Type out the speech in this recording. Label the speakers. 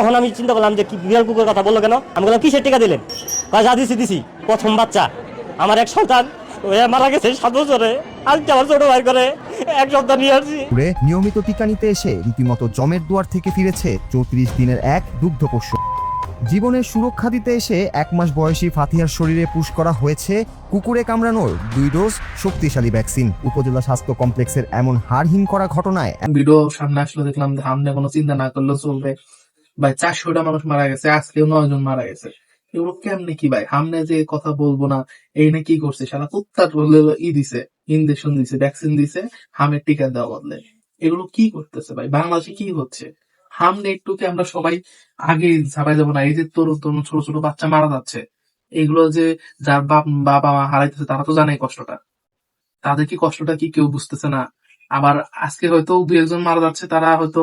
Speaker 1: তখন আমি চিন্তা করলাম যে কি বিড়াল কুকুরের কথা বললো কেন। আমি বললাম কিসের টিকা দিলেন? যা দিছি প্রথম বাচ্চা আমার এক সন্তান মারা গেছে 7 বছরে। আজকে আমার ছোট ভাই করে 1 সপ্তাহ নিয়ে আসছি।
Speaker 2: নিয়মিত টিকা নিতে এসে রীতিমতো জমের দুয়ার থেকে ফিরেছে 34 দিনের এক দুগ্ধপোষ্য। জীবনের সুরক্ষা দিতে এসে 1 মাস বয়সী ফাতিহার শরীরে পুশ করা হয়েছে কুকুরে কামড়ানোর 2 ডোজ শক্তিশালী ভ্যাকসিন। উপজেলা স্বাস্থ্য কমপ্লেক্সের এমন হাড়হিম করা ঘটনায়
Speaker 3: ভিডিও সামনে আসলে দেখলাম যে সামনে কোনো চিন্তা না করলেও চলবে ভাই। 400টা মানুষ মারা গেছে, আজকেও 9 জন মারা গেছে। এগুলো কেমনে কি ভাই? সামনে যে কথা বলবো না এই না কি করছে, সারা কুত্তার বললে দিছে, ইনজেকশন দিছে, ভ্যাকসিন দিছে, হামের টিকা দেওয়া বদলে। এগুলো কি করতেছে ভাই? বাংলাদেশে কি হচ্ছে? সামনে একটু কি আমরা সবাই আগে ঝাঁপাই যাবো না? এই যে তরুণ তরুণ ছোট ছোট বাচ্চা মারা যাচ্ছে, এগুলো যে যার বাবা মা হারাইতেছে তারা তো জানে কষ্টটা, তাদের কি কষ্টটা কি কেউ বুঝতেছে না? আবার আজকে হয়তো 2-1 জন মারা যাচ্ছে, তারা হয়তো